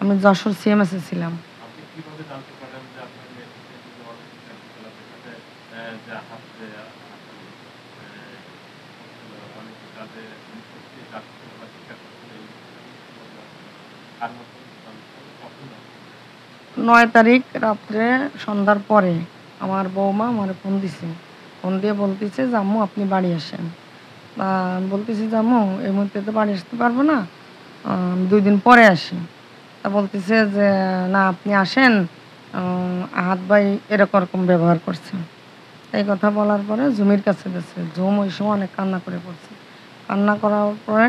আমি যশোর সিএমএসে ছিলাম। আর মতন 9 তারিখ রাত্রে সন্ধ্যার পরে আমার বৌমা আমারে ফোন দিছে। ফোন দিয়ে বলতেছে যে, "আম্মু আপনি বাড়ি আসেন।" আমি বলতেছি যে, "আম্মু এই মুহূর্তে তো বাড়ি আসতে পারবো না। 2 দিন পরে আসি।" তা বলতেছে যে, "না আপনি আসেন, আ আহাদ ভাই এরকম ব্যবহার করছে।" এই কথা বলার পরে ঝুমির কাছে গেছে। ঝুম ওই সময় অনেক কান্না করে পড়ছে। কান্না করার পরে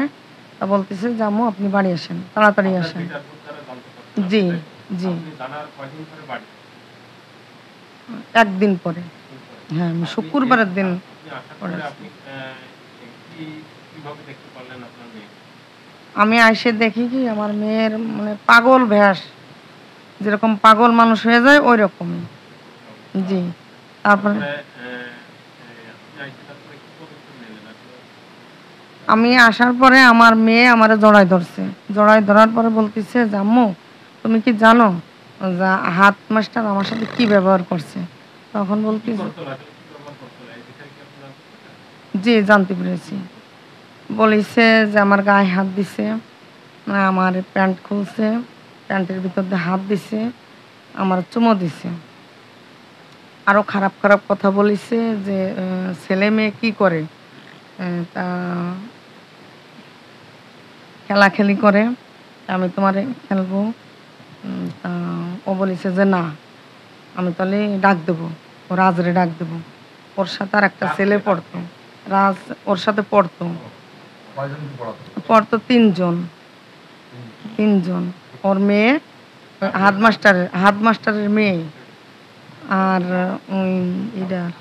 তা বলতেছে যে, "আম্মু আপনি বাড়ি আসেন, তাড়াতাড়ি আসেন।" জি, জি। 1 দিন পরে। হ্যাঁ, আমি শুক্রবারের দিন পরে আসছি। আমি আইসে দেখি কি আমার মেয়ের মানে পাগল ভ্যাস, যেরকম পাগল মানুষ হয়ে যায় ওইরকমই। জি। তারপরে আমি আসার পরে আমার মেয়ে আমারে জড়ায় ধরছে। জড়ায় ধরার পরে বলতেছে যে, "আম্মু তুমি কি জানো যে আহাদ মাস্টার আমার সাথে কি ব্যবহার করছে?" তখন বলতেছি জি, জানতে পেরেছি। বলিছে যে আমার গায়ে হাত দিছে, আমার প্যান্ট খুলছে, প্যান্টের ভিতর দিয়ে হাত দিছে, আমার চুমো দিছে। আরো খারাপ, খারাপ কথা বলিছে যে ছেলে-মেয়ে কি করে? তা খেলাখেলি করে, আমি তোমারে খেলবো। তা ও বলিছে যে, "না, আমি তাহলে ডাক দেবো। ও রাজরে ডাক দেবো।" ওর সাথে আরেকটা ছেলে পড়তো। রাজ ওর সাথে পড়তো। পড়তো 3 জন। 3 জন। ওর মেয়ে হাদমাস্টারের মেয়ে। আর ওই এটার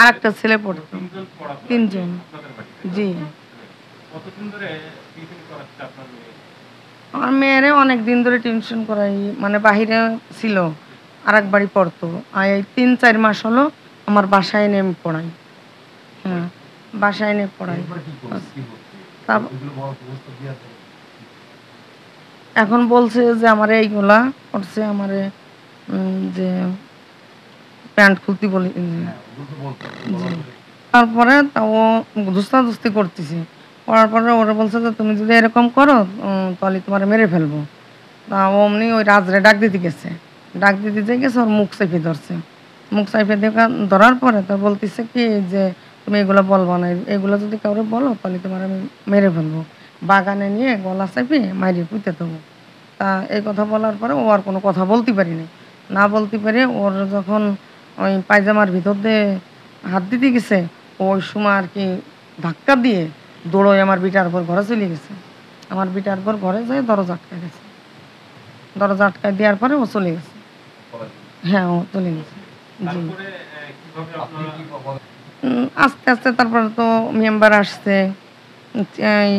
আরেকটা ছেলে পড়তো। 3 জন। জি। আমার মেয়েরে অনেক দিন ধরে টিউশন করাই, মানে বাহিরে ছিল, আরেক বাড়ি পড়তো। আর এই 3-4 মাস হলো আমার বাসায় এনে আমি পড়াই। হ্যাঁ, বাসায় এনে পড়াই। এখন বলছে যে আমারে এইগুলা করছে, আমারে যে প্যান্ট খুলতে বলি। তারপরে তা ও ধস্তাধস্তি করতেছে। করার পরে ওরা বলছে যে, "তুমি যদি এরকম করো তাহলে তোমারে মেরে ফেলবো।" তা অমনি ওই রাজরে ডাক দিতে গেছে। ডাক দিতে যে গেছে ওর মুখ চেপে ধরছে। মুখ চেপে ধরার পরে তো বলতেছে কি যে, "তুমি এগুলো বলবা না। এগুলো যদি কাউরে বলো তাহলে তোমার আমি মেরে ফেলবো। বাগানে নিয়ে গলা চেপে মাইরে পুঁতে দেবো।" তা এই কথা বলার পরে ও আর কোনো কথা বলতে পারেনি। না বলতে পেরে ওর যখন ওই পায়জামার ভিতর দিয়ে হাত দিতে গেছে, ওই সময় আর কি ধাক্কা দিয়ে দৌড়োয় আমার বিটার উপর ঘরে চলে গেছে। আমার বিটার উপর ঘরে যেয়ে দরজা আটকায় গেছে। দরজা আটকায় দেওয়ার পরে ও চলে গেছে। হ্যাঁ, ও চলে গেছে। জি। আস্তে, আস্তে তারপরে তো মেম্বার আসছে। এই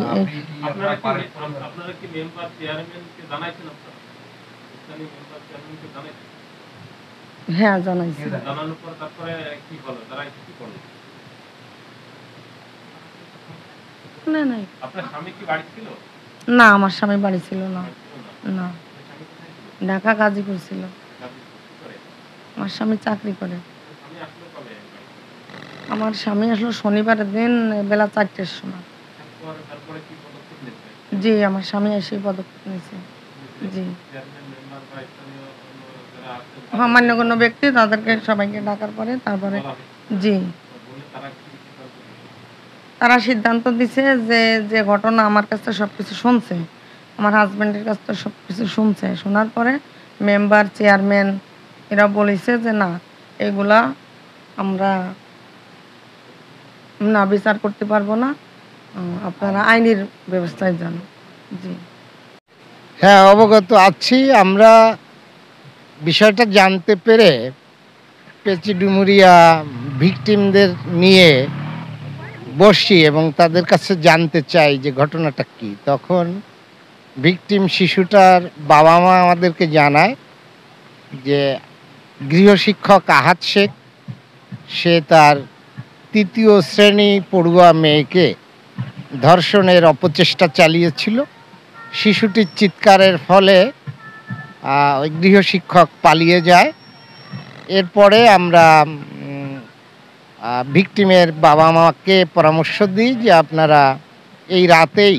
হ্যাঁ, জানাইছি। না, নাই। না, আমার স্বামী বাড়ি ছিল না। না। ঢাকা গাজীপুর ছিল। আমার স্বামী চাকরি করে। আমার স্বামী আসলো শনিবারের দিন বেলা 4টের সময়। জি, আমার স্বামী এসে পদক্ষেপ নিয়েছে। জি। হ্যাঁ, মান্যগণ্য ব্যক্তি তাদেরকে সবাইকে ডাকার পরে তারপরে জি। তারা সিদ্ধান্ত দিছে যে, যে ঘটনা আমার কাছ থেকে সবকিছু শুনছে। আমার হাসব্যান্ডের কাছ থেকে সবকিছু শুনছে। শোনার পরে মেম্বার, চেয়ারম্যান এরা বলেছে যে, "না, এগুলা আমরা না বিচার করতে পারবো না। আপনারা আইনের ব্যবস্থায় যান।" জি। হ্যাঁ, অবগত আছি। আমরা বিষয়টা জানতে পেরে পেচিডুমুরিয়া ভিকটিমদের নিয়ে বসি এবং তাদের কাছে জানতে চাই যে ঘটনাটা কি। তখন ভিকটিম শিশুটার বাবা মা আমাদেরকে জানায় যে গৃহশিক্ষক আহাদ শেখ সে তার 3য় শ্রেণী পড়ুয়া মেয়েকে ধর্ষণের অপচেষ্টা চালিয়েছিল। শিশুটির চিৎকারের ফলে ওই গৃহশিক্ষক পালিয়ে যায়। এরপরে আমরা ভিকটিমের বাবা মাকে পরামর্শ দিই যে আপনারা এই রাতেই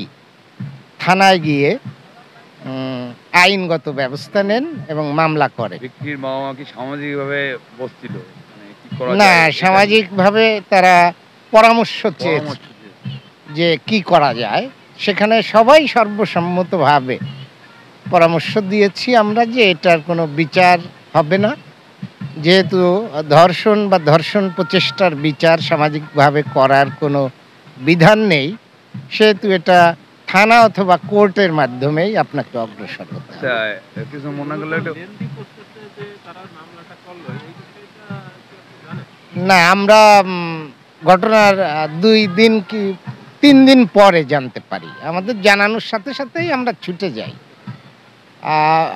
থানায় গিয়ে আইনগত ব্যবস্থা নেন এবং মামলা করে। ভিকটিমের বাবা মা কি সামাজিকভাবে বসছিল? না, সামাজিকভাবে তারা পরামর্শ চেয়েছে যে কি করা যায়। সেখানে সবাই সর্বসম্মতভাবে পরামর্শ দিয়েছি আমরা যে এটার কোনো বিচার হবে না, যেহেতু ধর্ষণ বা ধর্ষণ প্রচেষ্টার বিচার সামাজিকভাবে করার কোনো বিধান নেই, সেহেতু এটা থানা অথবা কোর্টের মাধ্যমেই আপনাকে অগ্রসর হতে হবে। কিছু মনে করলে না, আমরা ঘটনার 2 দিন কি 3 দিন পরে জানতে পারি। আমাদের জানানোর সাথে সাথেই আমরা ছুটে যাই।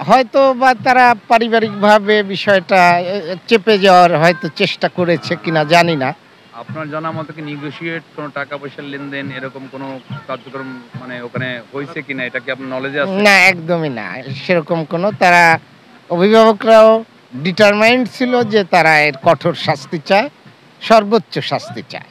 হয়তো বা তারা পারিবারিকভাবে বিষয়টা চেপে যাওয়ার হয়তো চেষ্টা করেছে কিনা জানি না। আপনার জানা মতো কি নেগোশিয়েট কোনো টাকা পয়সার লেনদেন এরকম কোনো কার্যক্রম মানে ওখানে হয়েছে কিনা, এটা কি আপনার নলেজে আছে? না, একদমই না, সেরকম কোনো। তারা অভিভাবকরাও ডিটারমাইন্ড ছিল যে তারা এর কঠোর শাস্তি চায়, সর্বোচ্চ শাস্তি চায়।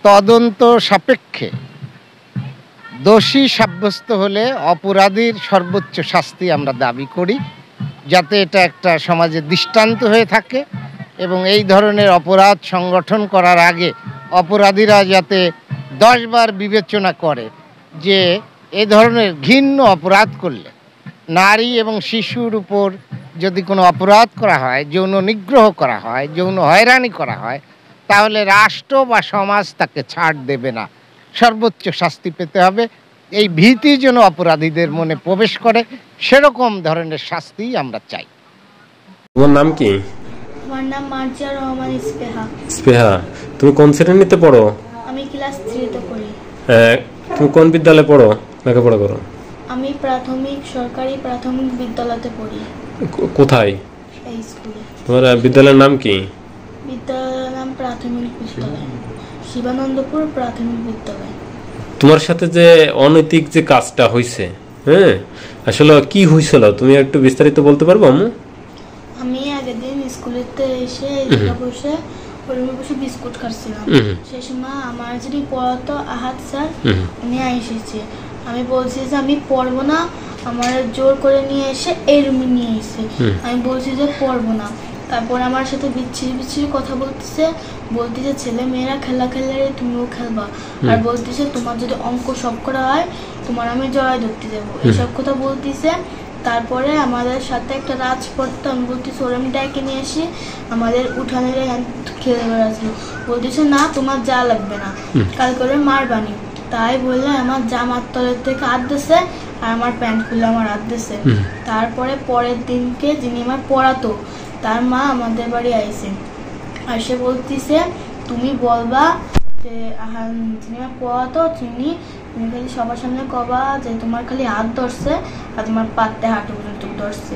তদন্ত সাপেক্ষে দোষী সাব্যস্ত হলে অপরাধীর সর্বোচ্চ শাস্তি আমরা দাবি করি, যাতে এটা একটা সমাজে দৃষ্টান্ত হয়ে থাকে এবং এই ধরনের অপরাধ সংগঠন করার আগে অপরাধীরা যাতে 10 বার বিবেচনা করে যে এ ধরনের ঘৃণ্য অপরাধ করলে, নারী এবং শিশুর উপর যদি কোনো অপরাধ করা হয়, যৌন নিগ্রহ করা হয়, যৌন হয়রানি করা হয়, তাহলে রাষ্ট্র বা সমাজ তাকে ছাড় দেবে না, সর্বোচ্চ শাস্তি পেতে হবে। এই ভীতি যেন অপরাধীদের মনে প্রবেশ করে, সেরকম ধরনের শাস্তি আমরা চাই। তোমার নাম কি? আমার নাম মার্জিয়া রহমান ইস্পেহা। ইস্পেহা, তুমি কোন শ্রেণীতে পড়ো? আমি ক্লাস 3 তে পড়ি। তুমি কোন বিদ্যালয়ে পড়ো, লেখাপড়া করো? আমি সরকারি প্রাথমিক বিদ্যালয়তে পড়ি। কোথায়? এই স্কুলে। তোমার বিদ্যালয়ের নাম কি? বিদ্যালয়ের নাম প্রাথমিক বিদ্যালয়, শিবানন্দপুর প্রাথমিক বিদ্যালয়। তোমার সাথে যে অনৈতিক যে কাজটা হয়েছে, হ্যাঁ, আসলে কি হয়েছিল তুমি একটু বিস্তারিত বলতে পারবো? আমি আগের দিন স্কুলেতে এসে বসে বিস্কুট খাচ্ছিলাম। সেই সময় আমার যিনি পড়াতো আহাদ স্যার, উনি এসেছে। আমি বলছি যে আমি পড়বো না, আমার জোর করে নিয়ে এসে এই রুমে নিয়ে এসে আমি বলছি যে পড়বো না। তারপর আমার সাথে বিচ্ছিরি কথা বলতেছে ছেলে মেয়েরা খেলা খেলে তুমিও খেলবা, আর বলতেছে তোমার যদি অঙ্ক সব করা হয় তোমার আমি জড়াই ধরতে দেবো, এসব কথা বলতেছে। তারপরে আমাদের সাথে একটা রাজ পড়তো, আমি বলতেছি ওর আমি ডাকে নিয়ে আসি, আমাদের উঠানে খেলে বেড়াচ্ছিল। বলতেছে না তোমার যা লাগবে না, কাল করে মারবানি। তাই বললে আমার জামার তলের থেকে হাত দিছে আর আমার প্যান্ট খুলে আমার হাত দিছে। তারপরে পরের দিনকে যিনি আমার পড়াতো তার মা আমাদের বাড়ি আইছে, আর সে বলতেছে তুমি বলবা যে যিনি আমার পড়াতো তুমি খালি সবার সামনে কবা যে তোমার খালি হাত ধরছে আর তোমার পাতে হাঁটু পর্যন্ত ধরছে,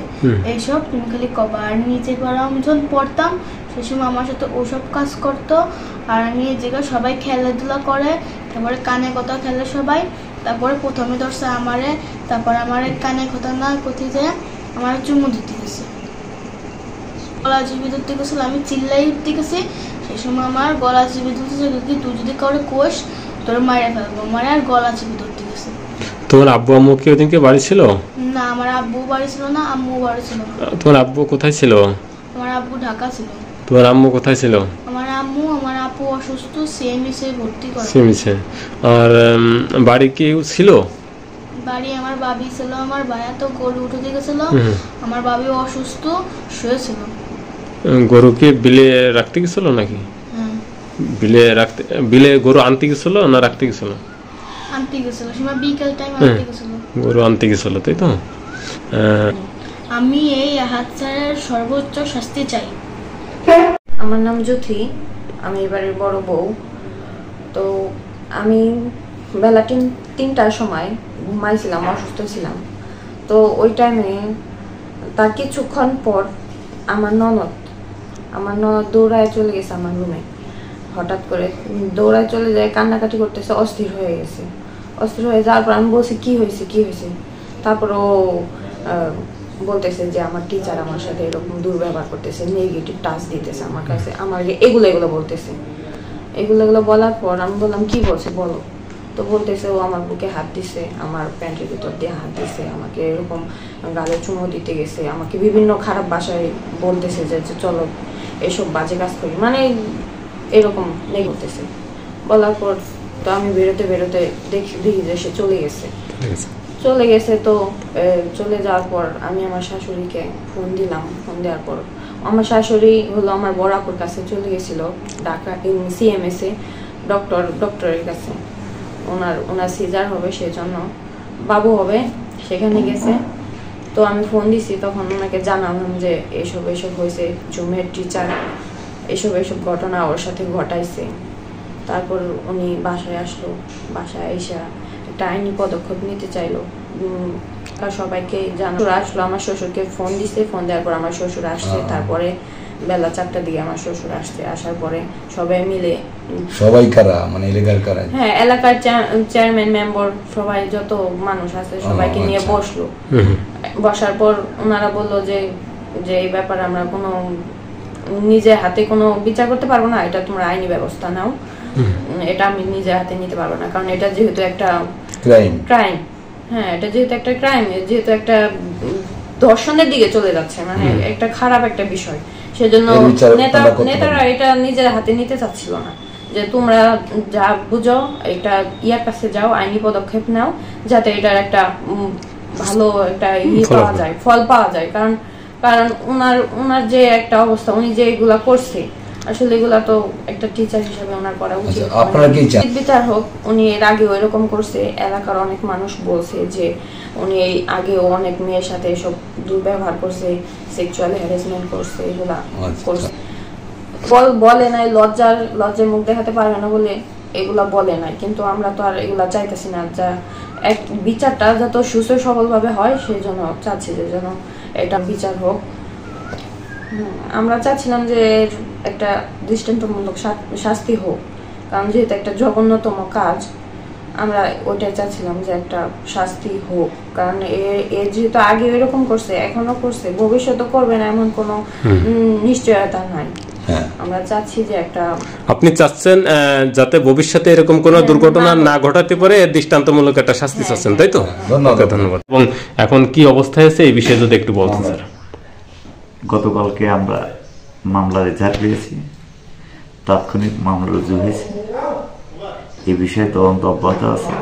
এইসব তুমি খালি কবা। আর নিচে পড়া আমি যখন পড়তাম সে সময় আমার সাথে ওসব কাজ করতো। আর আমি এই জায়গায় সবাই খেলাধুলা করে, তারপরে কানে কথা খেলে সবাই। তারপরে প্রথমে ধরছে আমারে, তারপর আমার কানে কথা না কোথায় যায় আমার চুমু দিতে গেছে, গলা চিপে ধরতে গেছিল, আমি চিল্লাই উঠতে গেছি। সেই সময় আমার গলা চিপে ধরতেছে, তুই যদি কাউরে কোষ তোর মারে ফেলবো, আমার আর গলা চিপে ধরতে গেছে। তোমার আব্বু আম্মু কি ওদিনকে বাড়ি ছিল? না, আমার আব্বু বাড়ি ছিল না, আম্মু বাড়ি ছিল না। তোমার আব্বু কোথায় ছিল? আমার আব্বু ঢাকা ছিল। তোমার আম্মু কোথায় ছিল? আমার আম্মু আমার আপু অসুস্থ, সিএমসি ভর্তি করে। সিএমসি। আর বাড়ি কেউ ছিল? বাড়ি আমার বাবি ছিল, আমার ভাইয়া তো গরু উঠে গেছিল, আমার বাবি অসুস্থ শুয়েছিল। গরু কি বিলে রাখতে গেছিল নাকি? বিলে গরু আনতে গেছিল না রাখতে গেছিল? আনতে গেছিল, সময় বিকেল টাইম আনতে গেছিল। গরু আনতে গেছিল, তাই তো? আমি এই আহাদ স্যারের সর্বোচ্চ শাস্তি চাই। আমার নাম জ্যোতি, আমি এবারের বড় বউ। তো আমি বেলা 3টার সময় ঘুমাইছিলাম, অসুস্থ ছিলাম। তো ওই টাইমে তার কিছুক্ষণ পর আমার ননদ আমার ননদ দৌড়ায় চলে গেছে আমার রুমে, হঠাৎ করে দৌড়ায় চলে যায়, কান্নাকাটি করতেছে, অস্থির হয়ে গেছে। অস্থির হয়ে যাওয়ার পর আমি বলছি কি হয়েছে কি হয়েছে, তারপর ও বলতেছে যে আমার টিচার আমার সাথে এরকম দুর্ব্যবহার করতেছে, নেগেটিভ টাচ দিতেছে আমার কাছে, আমার এগুলো বলতেছে। এগুলো বলার পর আমি বললাম কি বলছে বলো, তো বলতেছে ও আমার বুকে হাত দিছে, আমার প্যান্টের ভিতর দিয়ে হাত দিছে, আমাকে এরকম গালে চুমো দিতে গেছে, আমাকে বিভিন্ন খারাপ ভাষায় বলতেছে যে চলো এসব বাজে কাজ করি, মানে এরকম নেই করতেছে। বলার পর তো আমি বেরোতে দেখি যে সে চলে গেছে। তো চলে যাওয়ার পর আমি আমার শাশুড়িকে ফোন দিলাম। ফোন দেওয়ার পর আমার শাশুড়ি হলো আমার বড় আপুর কাছে চলে গেছিল ঢাকা CMS এ ডক্টরের কাছে, ওনার সিজার হবে, সেজন্য বাবু হবে, সেখানে গেছে। তো আমি ফোন দিছি, তখন ওনাকে জানালাম যে এসব হয়েছে, জুমের টিচার এসব ঘটনা ওর সাথে ঘটাইছে। তারপর উনি বাসায় আসলো, বাসায় এসে একটা আইনি পদক্ষেপ নিতে চাইলো, সবাইকে জানালো। আসলো, আমার শ্বশুরকে ফোন দিছে, ফোন দেওয়ার পর আমার শ্বশুর আসছে। তারপরে বেলা 4টার দিকে আমার শ্বশুর আসছে, আসার পরে সবাই মিলে, সবাই কারা মানে এলাকার কারা? হ্যাঁ, এলাকার চেয়ারম্যান মেম্বার সবাই যত মানুষ আছে সবাইকে নিয়ে বসলো। বসার পর ওনারা বললো যে এই ব্যাপারে আমরা কোনো নিজের হাতে কোনো বিচার করতে পারবো না, এটা তোমরা আইনি ব্যবস্থা নাও, এটা আমি নিজের হাতে নিতে পারবো না, কারণ এটা যেহেতু একটা ক্রাইম, হ্যাঁ এটা যেহেতু একটা ক্রাইম, যেহেতু একটা ধর্ষণের দিকে চলে যাচ্ছে, মানে একটা খারাপ একটা বিষয়, সেজন্য নেতারা এটা নিজের হাতে নিতে চাচ্ছিল না, যে তোমরা যা বুঝো এটা ইয়ার কাছে যাও, আইনি পদক্ষেপ নাও, যাতে এটার একটা ভালো একটা পাওয়া যায়, ফল পাওয়া যায়। কারণ ওনার যে একটা অবস্থা, উনি যে এগুলা করছে, আসলে এগুলা তো একটা টিচার হিসেবে ওনার করা উচিত। বিচার হোক। উনি এর আগেও এরকম করছে, এলাকার অনেক মানুষ বলছে যে উনি এই আগেও অনেক মেয়ের সাথে এসব দুর্ব্যবহার করছে, সেক্সুয়াল হ্যারাসমেন্ট করছে, এগুলা করছে। বলে নাই, লজ্জার মুখ দেখাতে পারবে না বলে এগুলা বলে নাই, কিন্তু আমরা তো আর এগুলা চাইতেছি না, যা এক বিচারটা যত সুস্থ সবল ভাবে হয় সেই জন্য চাচ্ছি যে যেন এটা বিচার হোক। আমরা চাচ্ছিলাম যে একটা দৃষ্টান্তমূলক শাস্তি হোক, কারণ যেহেতু একটা জঘন্যতম কাজ, আমরা ওইটাই চাচ্ছিলাম যে একটা শাস্তি হোক, কারণ এ যেহেতু আগে এরকম করছে, এখনো করছে, ভবিষ্যতে করবে না এমন কোনো নিশ্চয়তা নাই। আমরা চাচ্ছি যে একটা, আপনি চাচ্ছেন যাতে ভবিষ্যতে এরকম কোনো দুর্ঘটনা না ঘটাতে পারে, দৃষ্টান্তমূলক একটা শাস্তি চাচ্ছেন, তাই তো? ধন্যবাদ। এবং এখন কি অবস্থায় আছে এই বিষয়ে যদি একটু বলতেন স্যার। গতকালকে আমরা মামলার রেজাল্ট পেয়েছি, তাৎক্ষণিক মামলা রুজু হয়েছে। এই বিষয়ে তদন্ত অব্যাহত আছে।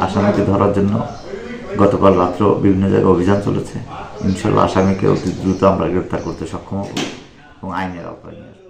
আসামিকে ধরার জন্য গতকাল রাত্রে বিভিন্ন জায়গায় অভিযান চলেছে। ইনশাল্লাহ আসামিকে অতি দ্রুত আমরা গ্রেপ্তার করতে সক্ষম হব এবং আইনের আওতায় নিয়ে আসবো।